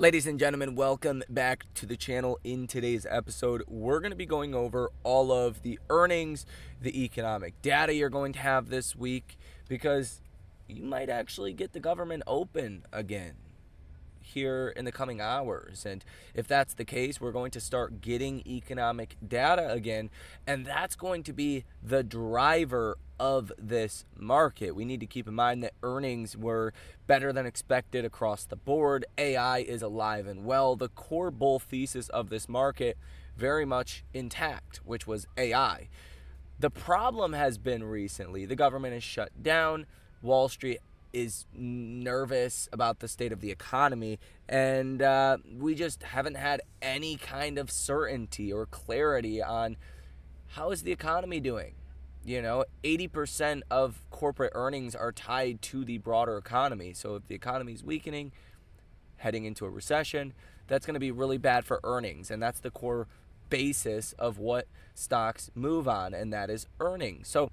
Ladies and gentlemen, welcome back to the channel. In today's episode, we're going to be going over all of the earnings, the economic data you're going to have this week, because you might actually get the government open again here in the coming hours. And if that's the case, we're going to start getting economic data again, and that's going to be the driver of this market. We need to keep in mind that earnings were better than expected across the board. AI is alive and well. The core bull thesis of this market very much intact, which was AI. The problem has been recently the government is shut down. Wall Street is nervous about the state of the economy, and we just haven't had any kind of certainty or clarity on how is the economy doing. 80% of corporate earnings are tied to the broader economy. So if the economy is weakening, heading into a recession, that's going to be really bad for earnings. And that's the core basis of what stocks move on, and that is earnings. So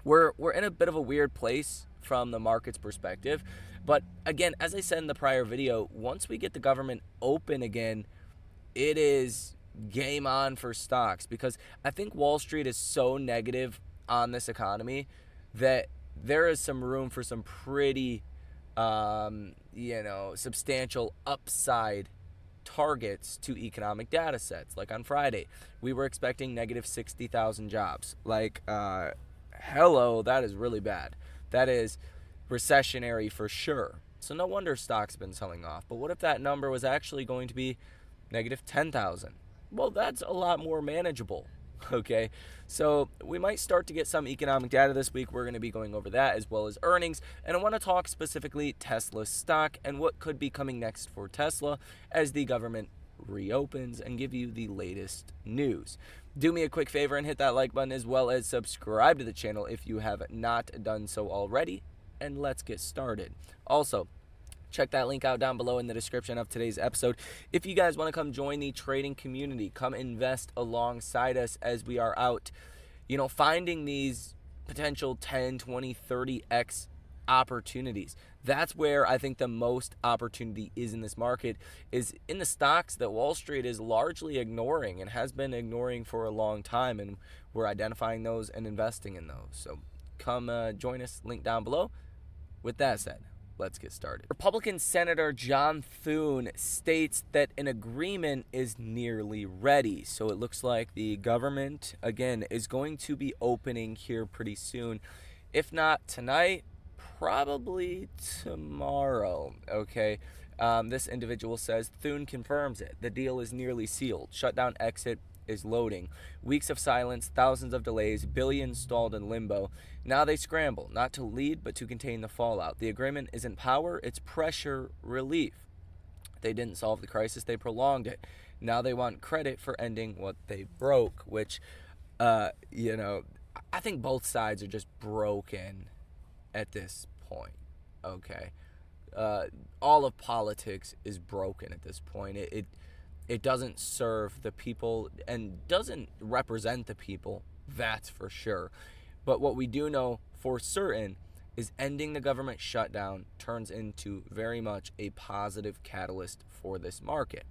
we're in a bit of a weird place from the market's perspective. But again, as I said in the prior video, once we get the government open again, it is game on for stocks, because I think Wall Street is so negative on this economy that there is some room for some pretty substantial upside targets to economic data sets. Like on Friday, we were expecting negative 60,000 jobs. Hello, that is really bad. That is recessionary for sure. So no wonder stocks have been selling off. But what if that number was actually going to be negative 10,000? Well, that's a lot more manageable. Okay, so we might start to get some economic data this week. We're going to be going over that as well as earnings. And I want to talk specifically Tesla stock and what could be coming next for Tesla as the government reopens, and give you the latest news. Do me a quick favor and hit that like button, as well as subscribe to the channel if you have not done so already. And let's get started. Also, check that link out down below in the description of today's episode. If you guys want to come join the trading community, come invest alongside us as we are out, finding these potential 10, 20, 30x opportunities. That's where I think the most opportunity is in this market, is in the stocks that Wall Street is largely ignoring and has been ignoring for a long time, and we're identifying those and investing in those. So come join us, link down below. With that said, let's get started. Republican Senator John Thune states that an agreement is nearly ready. So it looks like the government, again, is going to be opening here pretty soon. If not tonight, probably tomorrow. Okay. This individual says Thune confirms it. The deal is nearly sealed. Shutdown exit is loading. Weeks of silence, thousands of delays, billions stalled in limbo. Now they scramble, not to lead, but to contain the fallout. The agreement isn't power, it's pressure relief. They didn't solve the crisis, they prolonged it. Now they want credit for ending what they broke, which, I think both sides are just broken at this point. Okay. All of politics is broken at this point. It doesn't serve the people and doesn't represent the people, that's for sure. But what we do know for certain is ending the government shutdown turns into very much a positive catalyst for this market.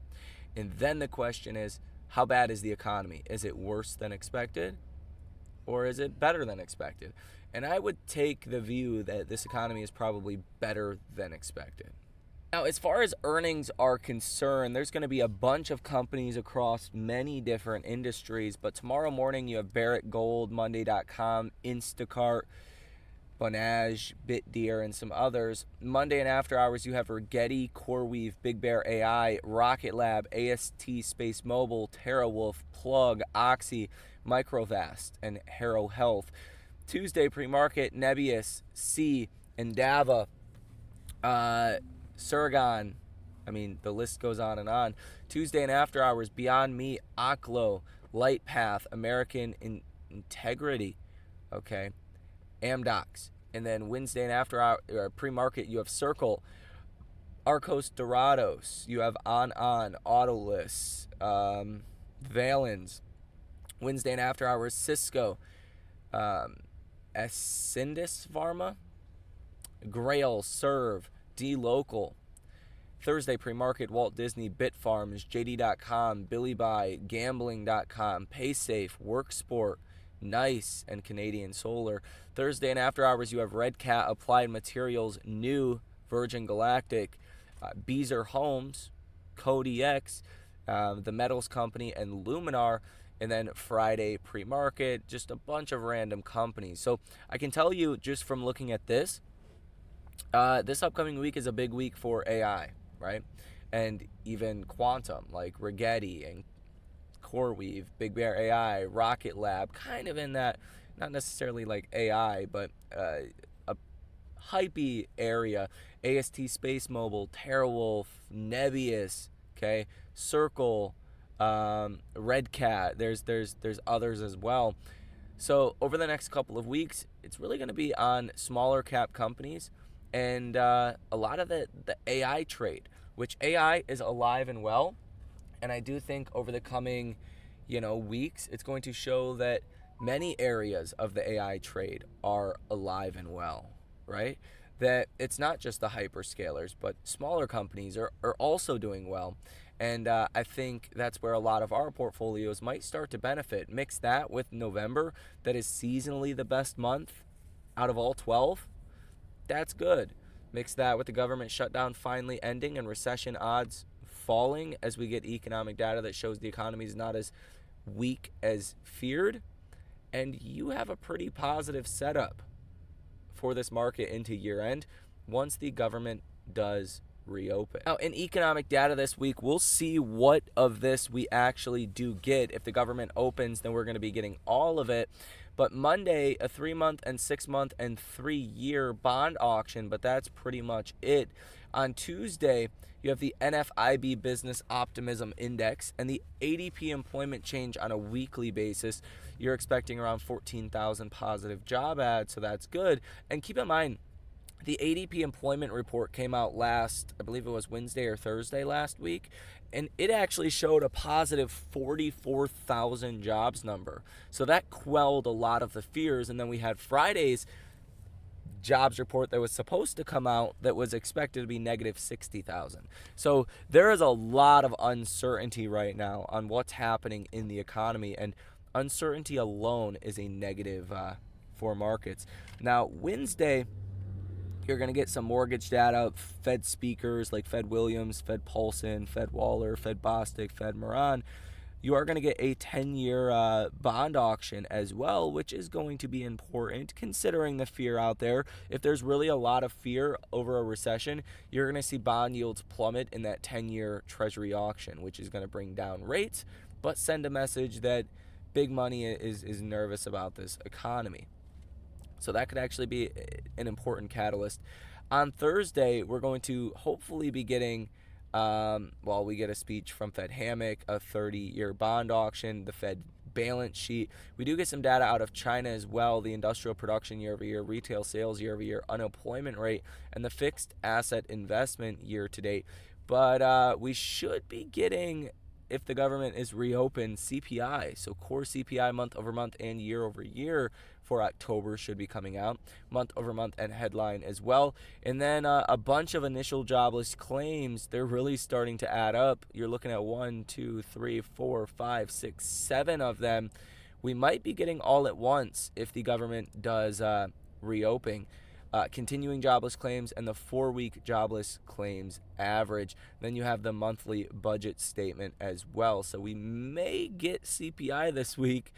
And then the question is, how bad is the economy? Is it worse than expected, or is it better than expected? And I would take the view that this economy is probably better than expected. Now, as far as earnings are concerned, there's going to be a bunch of companies across many different industries. But tomorrow morning, you have Barrett Gold, Monday.com, Instacart, Bonage, BitDeer, and some others. Monday and after hours, you have Rigetti, CoreWeave, Big Bear AI, Rocket Lab, AST Space Mobile, TerraWolf, Plug, Oxy, Microvast, and Harrow Health. Tuesday pre-market, Nebius, C, Endava, Surgon, the list goes on and on. Tuesday and after hours, Beyond Meat, Oklo, Lightpath, American Integrity, okay, Amdocs. And then Wednesday and after hour pre-market, you have Circle, Arcos Dorados, you have On, Autolus, Valens. Wednesday and after hours, Cisco, Ascendis Pharma, Grail, Serve, D-Local. Thursday pre-market, Walt Disney, Bitfarms, JD.com, Billy Buy, Gambling.com, PaySafe, WorkSport, Nice, and Canadian Solar. Thursday and after hours, you have Red Cat, Applied Materials, New, Virgin Galactic, Beazer Homes, CodeX, the Metals Company, and Luminar. And then Friday pre-market, just a bunch of random companies. So I can tell you just from looking at this, this upcoming week is a big week for AI, right? And even quantum, like Rigetti and CoreWeave, Big Bear AI, Rocket Lab, kind of in that, not necessarily like AI, but a hypey area. AST Space Mobile, TeraWolf, Nebius, okay, Circle, Red Cat. There's others as well. So over the next couple of weeks, it's really going to be on smaller cap companies and a lot of the AI trade, which AI is alive and well. And I do think over the coming, weeks, it's going to show that many areas of the AI trade are alive and well, right? That it's not just the hyperscalers, but smaller companies are also doing well. And I think that's where a lot of our portfolios might start to benefit. Mix that with November, that is seasonally the best month out of all 12. That's good. Mix that with the government shutdown finally ending and recession odds falling as we get economic data that shows the economy is not as weak as feared. And you have a pretty positive setup for this market into year end once the government does reopen. Now, in economic data this week, we'll see what of this we actually do get. If the government opens, then we're going to be getting all of it. But Monday, a 3-month and 6-month and 3-year bond auction, but that's pretty much it. On Tuesday, you have the NFIB Business Optimism Index and the ADP employment change on a weekly basis. You're expecting around 14,000 positive job ads, so that's good. And keep in mind, the ADP employment report came out last, I believe it was Wednesday or Thursday last week, and it actually showed a positive 44,000 jobs number. So that quelled a lot of the fears. And then we had Friday's jobs report that was supposed to come out that was expected to be negative 60,000. So there is a lot of uncertainty right now on what's happening in the economy, and uncertainty alone is a negative for markets. Now, Wednesday, you're going to get some mortgage data, Fed speakers like Fed Williams, Fed Paulson, Fed Waller, Fed Bostic, Fed Moran. You are going to get a 10-year bond auction as well, which is going to be important considering the fear out there. If there's really a lot of fear over a recession, you're going to see bond yields plummet in that 10-year Treasury auction, which is going to bring down rates, but send a message that big money is nervous about this economy. So that could actually be an important catalyst. On Thursday, we're going to hopefully be getting, we get a speech from Fed Hammock, a 30-year bond auction, the Fed balance sheet. We do get some data out of China as well, the industrial production year-over-year, retail sales year-over-year, unemployment rate, and the fixed asset investment year-to-date. But we should be getting, if the government is reopened, CPI. So core CPI month-over-month and year-over-year for October should be coming out, month-over-month and headline as well. And then a bunch of initial jobless claims, they're really starting to add up. You're looking at 1, 2, 3, 4, 5, 6, 7 of them. We might be getting all at once if the government does reopen. Continuing jobless claims and the 4-week jobless claims average. Then you have the monthly budget statement as well. So we may get CPI this week.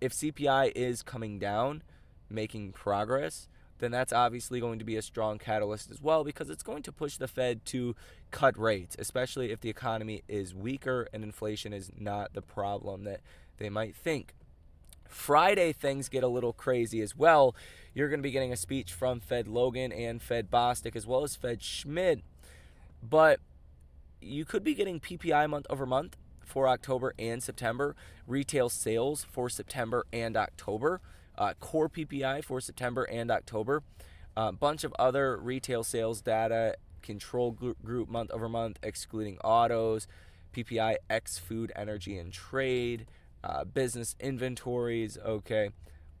If CPI is coming down, making progress, then that's obviously going to be a strong catalyst as well, because it's going to push the Fed to cut rates, especially if the economy is weaker and inflation is not the problem that they might think. Friday, things get a little crazy as well. You're going to be getting a speech from Fed Logan and Fed Bostic as well as Fed Schmidt. But you could be getting PPI month over month for October and September, retail sales for September and October, core PPI for September and October, a bunch of other retail sales data, control group month over month, excluding autos, PPI X food, energy, and trade, business inventories, okay.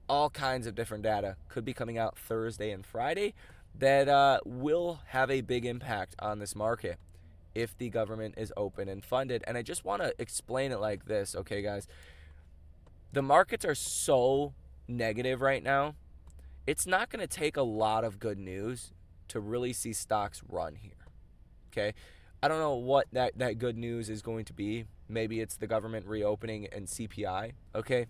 All kinds of different data could be coming out Thursday and Friday that will have a big impact on this market. if the government is open and funded. And I just want to explain it like this, okay, guys? The markets are so negative right now. It's not going to take a lot of good news to really see stocks run here, okay? I don't know what that good news is going to be. Maybe it's the government reopening and CPI, okay?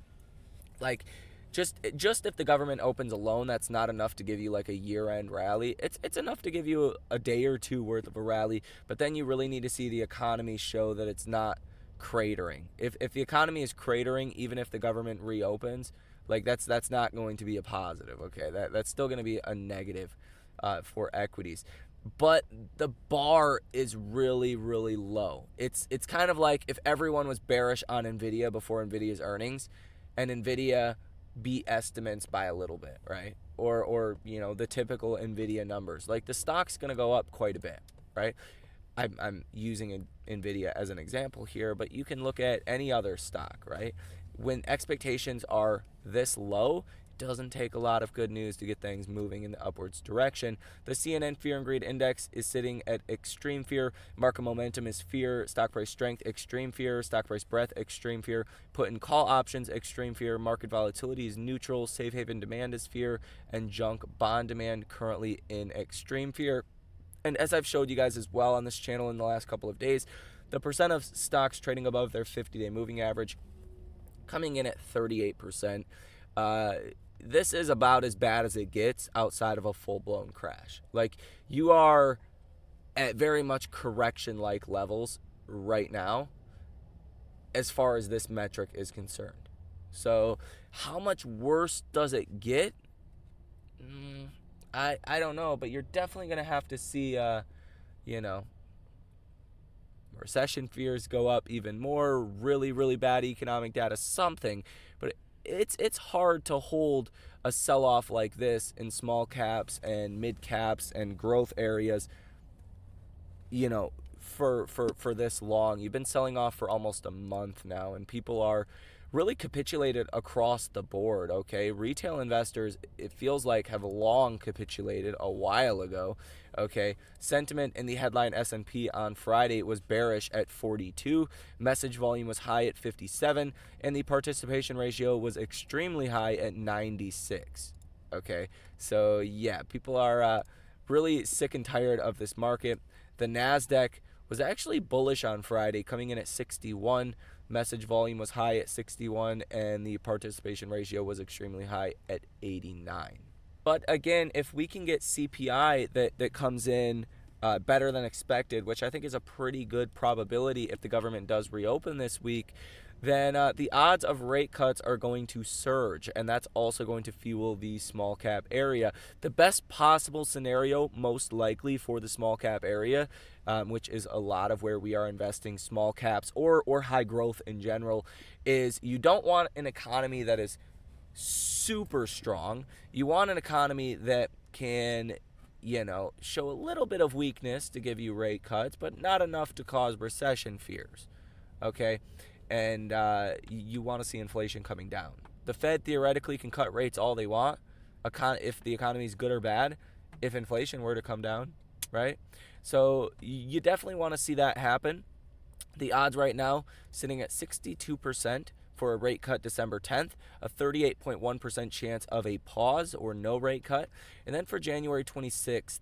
Like, just if the government opens alone, that's not enough to give you like a year-end rally. It's enough to give you a day or two worth of a rally, but then you really need to see the economy show that it's not cratering. If the economy is cratering, even if the government reopens, like that's not going to be a positive, okay? That's still going to be a negative for equities. But the bar is really, really low. It's kind of like if everyone was bearish on Nvidia before Nvidia's earnings, and Nvidia beat estimates by a little bit, right? Or the typical Nvidia numbers. Like, the stock's going to go up quite a bit, right? I'm using Nvidia as an example here, but you can look at any other stock, right? When expectations are this low, it doesn't take a lot of good news to get things moving in the upwards direction. The CNN Fear and Greed Index is sitting at extreme fear. Market momentum is fear. Stock price strength, extreme fear. Stock price breadth, extreme fear. Put and call options, extreme fear. Market volatility is neutral. Safe haven demand is fear. And junk bond demand currently in extreme fear. And as I've showed you guys as well on this channel in the last couple of days, the percent of stocks trading above their 50-day moving average coming in at 38%. This is about as bad as it gets outside of a full-blown crash. Like, you are at very much correction-like levels right now as far as this metric is concerned. So how much worse does it get? I don't know, but you're definitely going to have to see, recession fears go up even more, really, really bad economic data, something. But it's hard to hold a sell-off like this in small caps and mid caps and growth areas, for this long. You've been selling off for almost a month now, and people are really capitulated across the board, okay? Retail investors, it feels like, have long capitulated a while ago, okay? Sentiment in the headline S&P on Friday was bearish at 42. Message volume was high at 57, and the participation ratio was extremely high at 96, okay? So, yeah, people are really sick and tired of this market. The NASDAQ was actually bullish on Friday, coming in at 61. Message volume was high at 61, and the participation ratio was extremely high at 89. But again, if we can get CPI that comes in better than expected, which I think is a pretty good probability if the government does reopen this week, then the odds of rate cuts are going to surge, and that's also going to fuel the small cap area. The best possible scenario, most likely for the small cap area, which is a lot of where we are investing small caps or high growth in general, is you don't want an economy that is super strong. You want an economy that can show a little bit of weakness to give you rate cuts, but not enough to cause recession fears, okay? And you want to see inflation coming down. The Fed theoretically can cut rates all they want if the economy is good or bad, if inflation were to come down, right? So you definitely want to see that happen. The odds right now sitting at 62% for a rate cut December 10th, a 38.1% chance of a pause or no rate cut. And then for January 26th,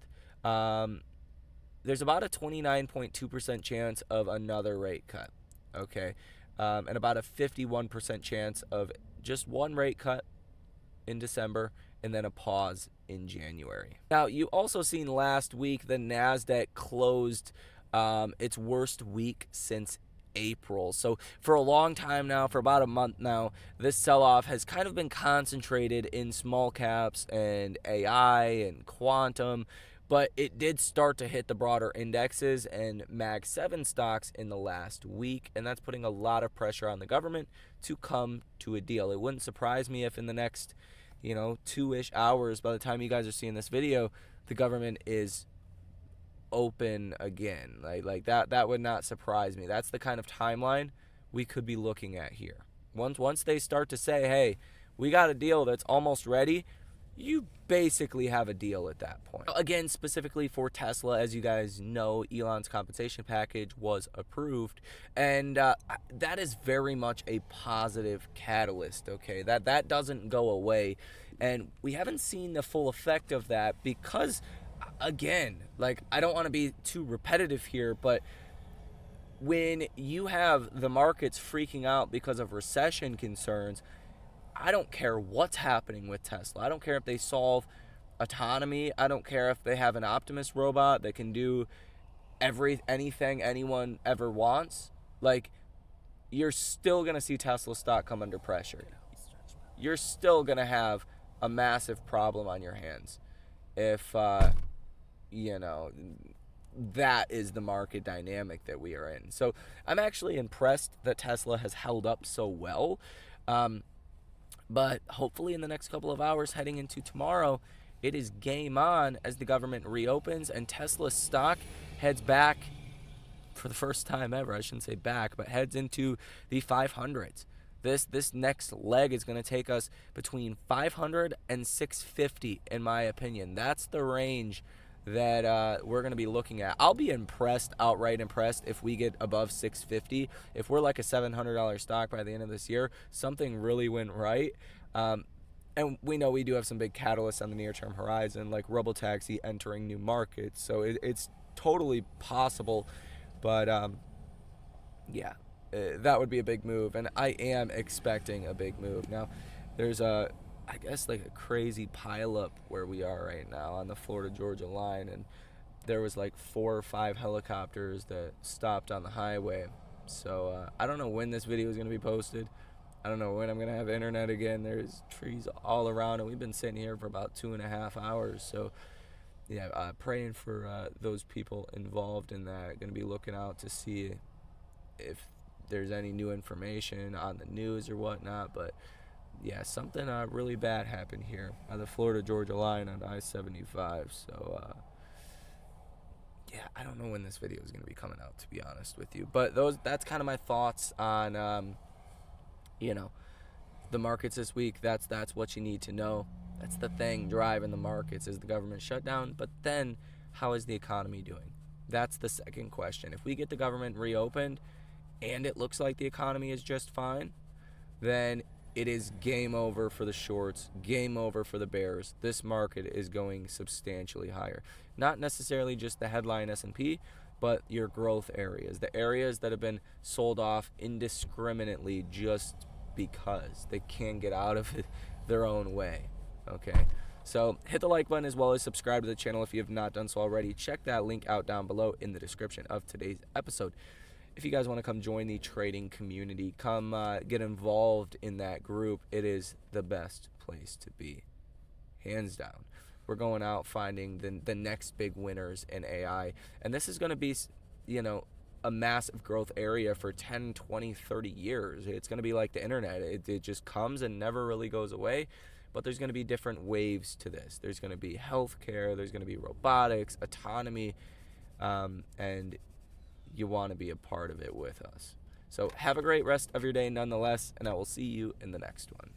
there's about a 29.2% chance of another rate cut, okay? And about a 51% chance of just one rate cut in December and then a pause in January. Now, you also seen last week the NASDAQ closed its worst week since April. So for a long time now, for about a month now, this sell-off has kind of been concentrated in small caps and AI and quantum, but it did start to hit the broader indexes and Mag 7 stocks in the last week, and that's putting a lot of pressure on the government to come to a deal. It wouldn't surprise me if in the next, 2-ish hours, by the time you guys are seeing this video, the government is open again. Like that would not surprise me. That's the kind of timeline we could be looking at here. Once they start to say, hey, we got a deal that's almost ready, you basically have a deal at that point. Again, specifically for Tesla, as you guys know, Elon's compensation package was approved, and that is very much a positive catalyst, okay? That doesn't go away, and we haven't seen the full effect of that because, again, like, I don't want to be too repetitive here, but when you have the markets freaking out because of recession concerns, I don't care what's happening with Tesla. I don't care if they solve autonomy. I don't care if they have an Optimus robot that can do anything anyone ever wants. Like, you're still going to see Tesla stock come under pressure. You're still going to have a massive problem on your hands if, you know, that is the market dynamic that we are in. So I'm actually impressed that Tesla has held up so well. But hopefully in the next couple of hours heading into tomorrow, it is game on as the government reopens and Tesla stock heads back for the first time ever. I shouldn't say back, but heads into the 500s. This next leg is going to take us between 500 and 650, in my opinion. That's the range that we're going to be looking at. I'll be outright impressed, if we get above 650. If we're like a $700 stock by the end of this year, something really went right. And we know we do have some big catalysts on the near-term horizon, like robotaxi entering new markets. So it's totally possible. But, yeah, that would be a big move. And I am expecting a big move. Now, there's I guess like a crazy pileup where we are right now on the Florida-Georgia line, and there was like 4 or 5 helicopters that stopped on the highway. So I don't know when this video is going to be posted. I don't know when I'm going to have internet again. There's trees all around, and we've been sitting here for about 2.5 hours. So yeah, praying for those people involved in that. Going to be looking out to see if there's any new information on the news or whatnot, but yeah, something really bad happened here on the Florida-Georgia line on I-75. So, yeah, I don't know when this video is going to be coming out, to be honest with you. But that's kind of my thoughts on, you know, the markets this week. That's what you need to know. That's the thing driving the markets is the government shutdown. But then, how is the economy doing? That's the second question. If we get the government reopened and it looks like the economy is just fine, then it is game over for the shorts, game over for the bears. This market is going substantially higher. Not necessarily just the headline S&P, but your growth areas, the areas that have been sold off indiscriminately just because they can't get out of it their own way. Okay, so hit the like button as well as subscribe to the channel if you have not done so already. Check that link out down below in the description of today's episode. If you guys want to come join the trading community, come get involved in that group. It is the best place to be, hands down. We're going out finding the next big winners in AI. And this is going to be, you know, a massive growth area for 10, 20, 30 years. It's going to be like the internet. It just comes and never really goes away. But there's going to be different waves to this. There's going to be healthcare. There's going to be robotics, autonomy, and you want to be a part of it with us. So have a great rest of your day nonetheless, and I will see you in the next one.